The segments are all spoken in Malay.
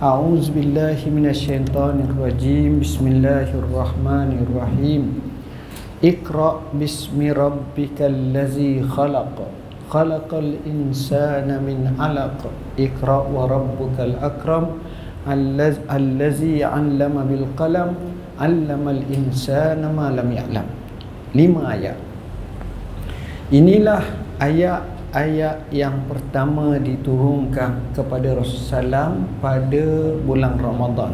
A'udzu billahi minasyaitonir rajim. Bismillahirrahmanirrahim. Iqra bismi rabbikal ladzi khalaq. Khalaqal insana min 'alaq. Iqra wa rabbukal akram. Allazi 'allama bil qalam. 'Allamal insana ma lam ya'lam. 5 ayat. Inilah ayat-ayat yang pertama diturunkan kepada Rasulullah SAW pada bulan Ramadan.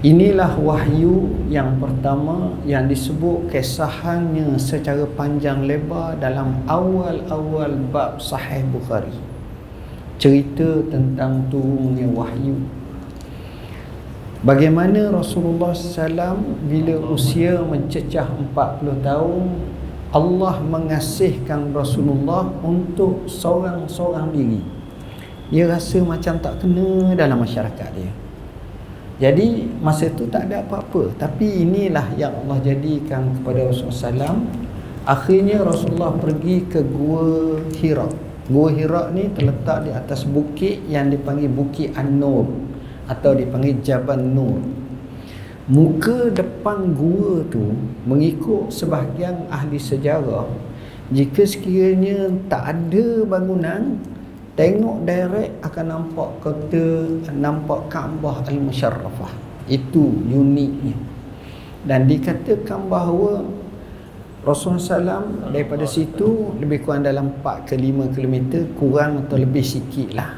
Inilah wahyu yang pertama yang disebut kesahannya secara panjang lebar dalam awal-awal bab Sahih Bukhari. Cerita tentang turunnya wahyu. Bagaimana Rasulullah SAW bila usia mencecah 40 tahun, Allah mengasihkan Rasulullah untuk seorang-seorang diri. Dia rasa macam tak kena dalam masyarakat dia. Jadi masa tu tak ada apa-apa. Tapi inilah yang Allah jadikan kepada Rasulullah SAW. Akhirnya Rasulullah pergi ke Gua Hira. Gua Hira ni terletak di atas bukit yang dipanggil Bukit An-Nur atau dipanggil Jabal Nur. Muka depan gua tu, mengikut sebahagian ahli sejarah, jika sekiranya tak ada bangunan, tengok direct akan nampak nampak Kaabah Al-Musharrafah. Itu uniknya. Dan dikatakan bahawa Rasulullah SAW daripada situ lebih kurang dalam 4 ke 5 km, kurang atau lebih sikit lah,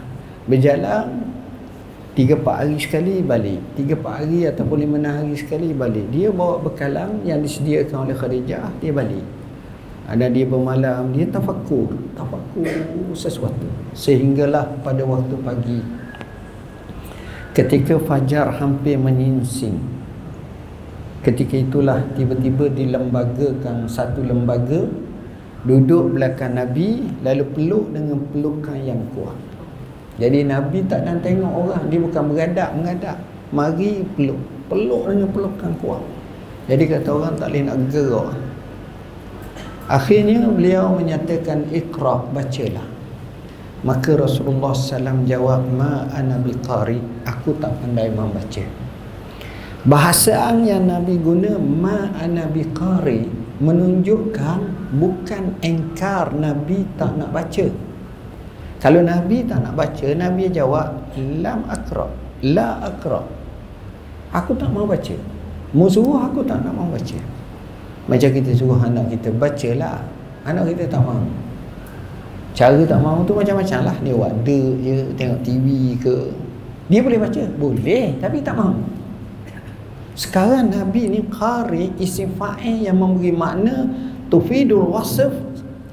berjalan 3-4 hari sekali balik, 3-4 hari ataupun 5-6 hari sekali balik. Dia bawa bekalan yang disediakan oleh Khadijah, dia balik. Dan dia bermalam, dia tafakur sesuatu. Sehinggalah pada waktu pagi, ketika fajar hampir menyingsing, ketika itulah tiba-tiba dilembagakan satu lembaga, duduk belakang Nabi, lalu peluk dengan pelukan yang kuat. Jadi Nabi tak nak tengok orang, dia bukan mengadap, mari peluk dengan pelukan kuat. Jadi kata orang tak boleh nak gerak. Akhirnya beliau menyatakan, Iqra, bacalah. Maka Rasulullah SAW jawab, ma ana biqari, aku tak pandai membaca. Bahasaan yang Nabi guna, ma ana biqari, menunjukkan bukan engkar Nabi tak nak baca. Kalau Nabi tak nak baca, Nabi jawab, lam akra, la akra, aku tak mau baca. Mu suruh aku tak nak mau baca. Macam kita suruh anak kita, bacalah, anak kita tak mau. Cara tak mau tu macam-macam lah. Dia wada je, tengok TV ke. Dia boleh baca? Boleh, tapi tak mau. Sekarang Nabi ni qari, isim fa'il yang memberi makna tufidul wasf.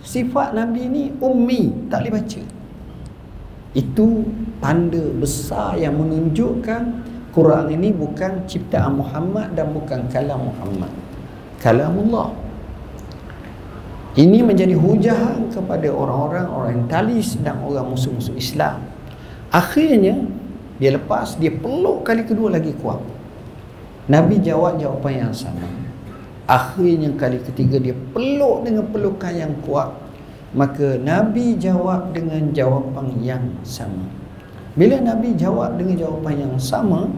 Sifat Nabi ni ummi, tak boleh baca. Itu tanda besar yang menunjukkan Quran ini bukan ciptaan Muhammad dan bukan kalam Muhammad, kalamullah. Ini menjadi hujah kepada orang-orang orientalis dan orang musuh-musuh Islam. Akhirnya dia lepas, dia peluk kali kedua lagi kuat. Nabi jawab jawapan yang sama. Akhirnya kali ketiga dia peluk dengan pelukan yang kuat. Maka Nabi jawab dengan jawapan yang sama. Bila Nabi jawab dengan jawapan yang sama,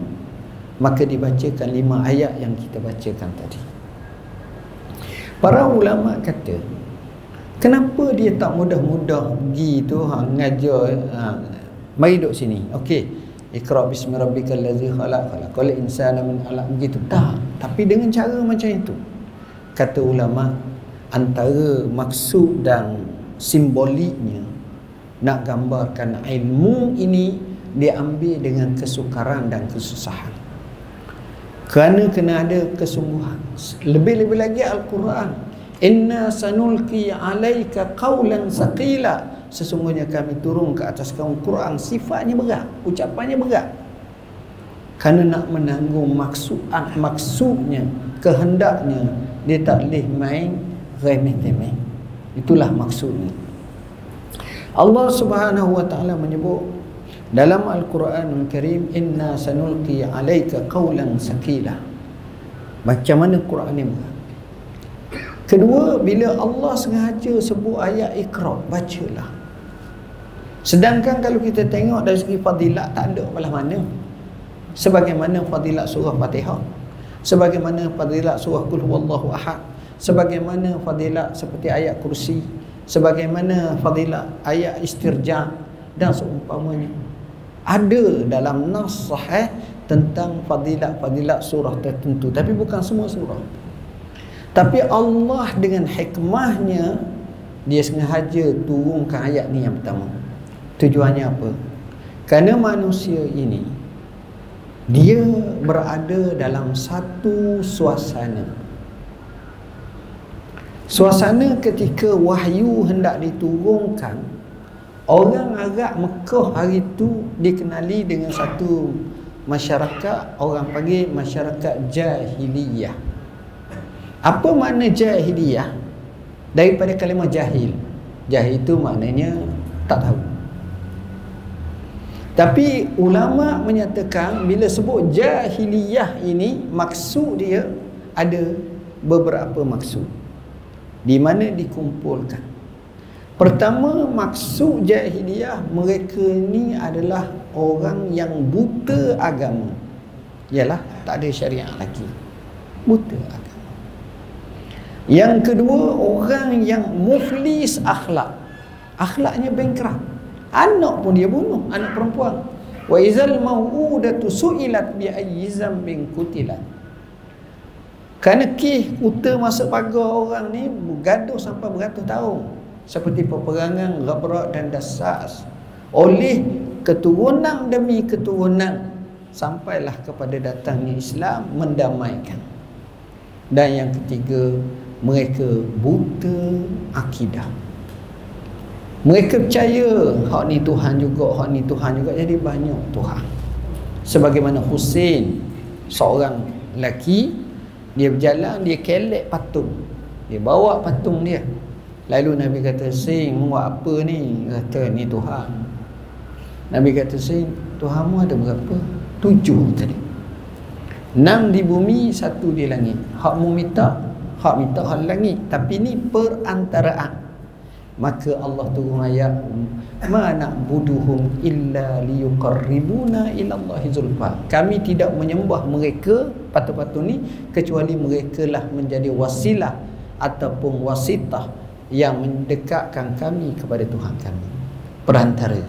maka dibacakan 5 ayat yang kita bacakan tadi. Para ulama kata, kenapa dia tak mudah-mudah pergi tu ngajar, mari duduk sini. Okey, Iqra bismi rabbikal ladzi khalaq, khalaqal insana min 'alaq, begitu tak. Tapi dengan cara macam itu, kata ulama, antara maksud dan simboliknya nak gambarkan ilmu ini diambil dengan kesukaran dan kesusahan. Kerana kena ada kesungguhan. Lebih-lebih lagi Al-Quran, inna sanulqi alaika qawlan saqila, sesungguhnya kami turun ke atas kamu Quran, sifatnya berat, ucapannya berat. Kerana nak menanggung maksudnya, kehendaknya, dia tak boleh main remeh-temeh. Itulah maksudnya. Allah Subhanahu wa taala menyebut dalam Al-Quranul Karim, inna sanulqi alaika qawlan saqila. Macam mana Quran ni? Kedua, bila Allah sengaja sebut ayat Iqra, bacalah. Sedangkan kalau kita tengok dari segi fadilat, tak ada belah mana. Sebagaimana fadilat surah Fatihah, sebagaimana fadilat surah Qul Huwallahu Ahad, sebagaimana fadilat seperti ayat kursi, sebagaimana fadilat ayat istirja dan seumpamanya. Ada dalam nas sahih tentang fadilat-fadilat surah tertentu, tapi bukan semua surah. Tapi Allah dengan hikmahnya, dia sengaja turunkan ayat ni yang pertama. Tujuannya apa? Kerana manusia ini, dia berada dalam satu suasana. Suasana ketika wahyu hendak diturunkan, orang Arab Mekah hari itu dikenali dengan satu masyarakat, orang panggil masyarakat jahiliyah. Apa makna jahiliyah? Daripada kalimah jahil. Jahil itu maknanya tak tahu. Tapi ulama menyatakan bila sebut jahiliyah ini, maksud dia ada beberapa maksud di mana dikumpulkan. Pertama, maksud jahiliyah, mereka ni adalah orang yang buta agama. Yalah, tak ada syariat lagi, buta agama. Yang kedua, orang yang muflis akhlak. Akhlaknya bankrupt. Anak pun dia bunuh, anak perempuan. Wa izal mau'udatu su'ilat bi ayyi zambin qutilat. Kerana kuta masuk pagar orang ni bergaduh sampai beratus tahun, seperti peperangan Ghabra dan Dassas, oleh keturunan demi keturunan, sampailah kepada datangnya Islam mendamaikan. Dan yang ketiga, mereka buta akidah. Mereka percaya hak ni Tuhan juga, hak ni Tuhan juga, jadi banyak Tuhan. Sebagaimana Husain, seorang lelaki, dia berjalan, dia kelek patung, dia bawa patung dia. Lalu Nabi kata, "Sing, buat apa ni?" Kata, "Ni Tuhan." Nabi kata, "Sing, Tuhanmu ada berapa?" 7 tadi. 6 di bumi, 1 di langit. Hak mu minta, hak langit. Tapi ni perantaraan. Maka Allah turun ayat, "Ma na'buduhum illa liyuqarribuna ila Allahi zulfa." Kami tidak menyembah mereka, patung-patung ni, kecuali mereka lah menjadi wasilah ataupun wasitah yang mendekatkan kami kepada Tuhan kami, perantara.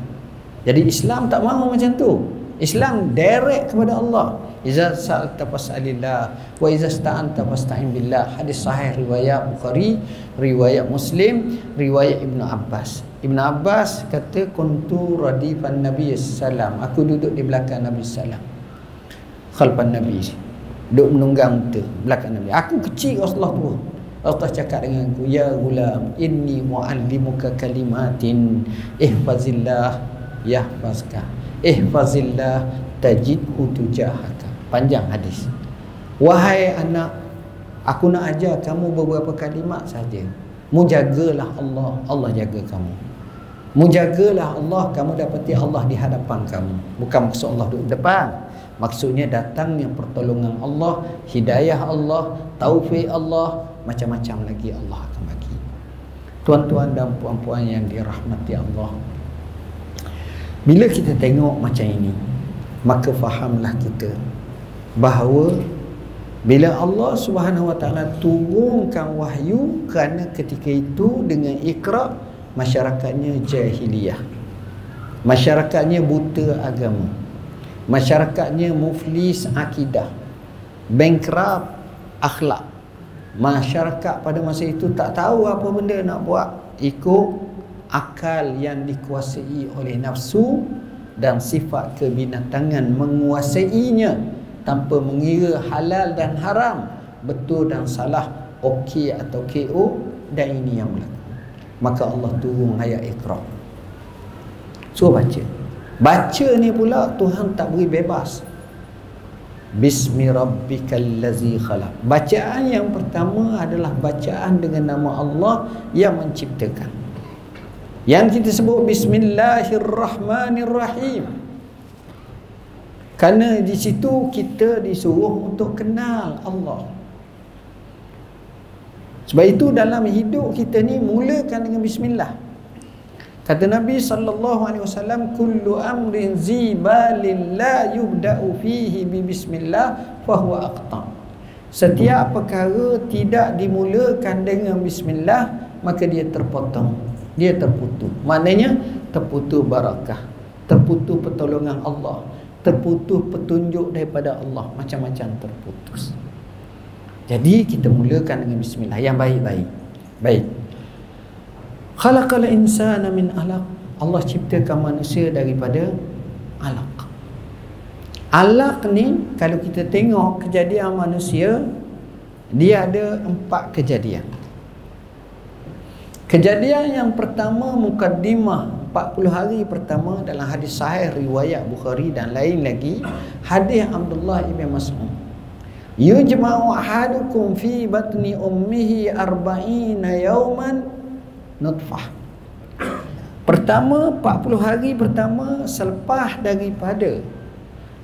Jadi Islam tak mahu macam tu. Islam direct kepada Allah. Iza sa'alta fas'alillah wa iza sta'anta fasta'in billah. Hadis sahih riwayat Bukhari, riwayat Muslim, riwayat Ibnu Abbas. Ibnu Abbas kata, "Kuntu radifan Nabi sallam." Aku duduk di belakang Nabi sallam. Khalfan Nabi. Duduk menunggang unta belakang Nabi. Aku kecil, Rasulullah tua. Allah cakap dengan aku, "Ya gulam, inni mu'allimuka kalimatin ihfazillah yahfazka. Ihfazillah tajidhu tujahaka." Panjang hadis. "Wahai anak, aku nak ajar kamu beberapa kalimat saja. Mujagalah Allah, Allah jaga kamu. Mujagalah Allah, kamu dapati Allah di hadapan kamu." Bukan maksud Allah duduk depan. Maksudnya datangnya pertolongan Allah, hidayah Allah, taufik Allah, macam-macam lagi Allah akan bagi. Tuan-tuan dan puan-puan yang dirahmati Allah, bila kita tengok macam ini, maka fahamlah kita bahawa bila Allah Subhanahu Wa Taala turunkan wahyu, kerana ketika itu dengan Iqra, masyarakatnya jahiliyah, masyarakatnya buta agama, masyarakatnya muflis akidah, bankrupt akhlak. Masyarakat pada masa itu tak tahu apa benda nak buat, ikut akal yang dikuasai oleh nafsu dan sifat kebinatangan menguasainya, tanpa mengira halal dan haram, betul dan salah, okey atau KO, dan ini yang berlaku. Maka Allah turun ayat Iqra. Suruh baca. Baca ni pula Tuhan tak beri bebas. Bismi rabbikal ladzi khalaq. Bacaan yang pertama adalah bacaan dengan nama Allah yang menciptakan, yang kita sebut Bismillahirrahmanirrahim. Kerana di situ kita disuruh untuk kenal Allah. Sebab itu dalam hidup kita ni mulakan dengan bismillah. Kata Nabi SAW, kullu amrin zibalin la yubda'u fihi bi bismillah fahuwa aqta. Setiap perkara tidak dimulakan dengan bismillah, maka dia terpotong, dia terputus. Maknanya terputus barakah, terputus pertolongan Allah, terputus petunjuk daripada Allah, macam-macam terputus. Jadi kita mulakan dengan bismillah yang baik-baik. Baik. Khalaqal insana min alaq. Allah ciptakan manusia daripada alaq. Alaq ni kalau kita tengok kejadian manusia, dia ada 4 kejadian. Kejadian yang pertama, mukaddimah 40 hari pertama dalam hadis sahih riwayat Bukhari dan lain lagi, hadis Abdullah ibn Mas'ud. Yujma'u ahadukum fi batni ummihi 40 yawman nutfah. Pertama, 40 hari pertama selepas daripada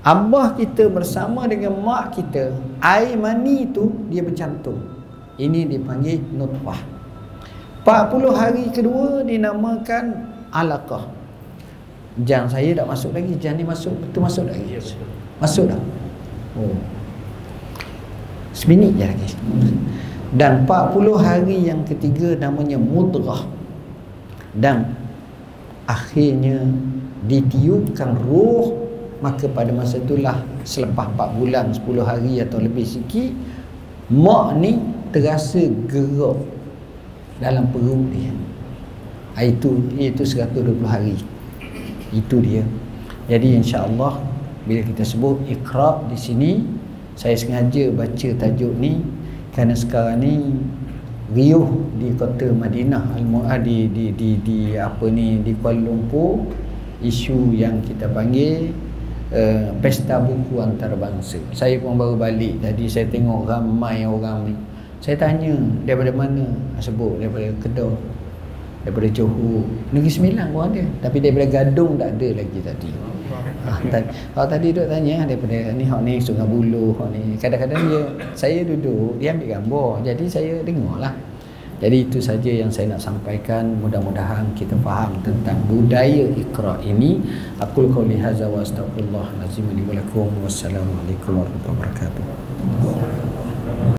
abah kita bersama dengan mak kita, air mani tu dia bercantum. Ini dipanggil nutfah. 40 hari kedua dinamakan alaqah. Jam saya tak masuk lagi, jam ni masuk, betul masuk lagi. Masuk dah. Oh. Seminit je lagi. Dan 40 hari yang ketiga namanya mudghah. Dan akhirnya ditiupkan ruh, maka pada masa itulah selepas 4 bulan 10 hari atau lebih sikit, mak ni terasa gerak dalam perut dia. Itu 120 hari. Itu dia. Jadi insya-Allah bila kita sebut Iqra di sini, saya sengaja baca tajuk ni kerana sekarang ni riuh di kota Madinah di Kuala Lumpur isu yang kita panggil pesta buku antarabangsa. Saya pun baru balik tadi, saya tengok ramai orang ni. Saya tanya daripada mana, sebut daripada Kedah, daripada Johor, Negeri Sembilan pun ada, tapi daripada Gadung tak ada lagi tadi. Kalau tadi duk tanya daripada ni, hak ni Sungai Buloh, hak ni, kadang-kadang saya duduk, dia ambil gambar, jadi saya dengarlah. Jadi itu saja yang saya nak sampaikan. Mudah-mudahan kita faham tentang budaya Iqra ini. Aqul qouli hadza wa astaghfirullah azim li wa lakum. Wassalamualaikum warahmatullahi wabarakatuh.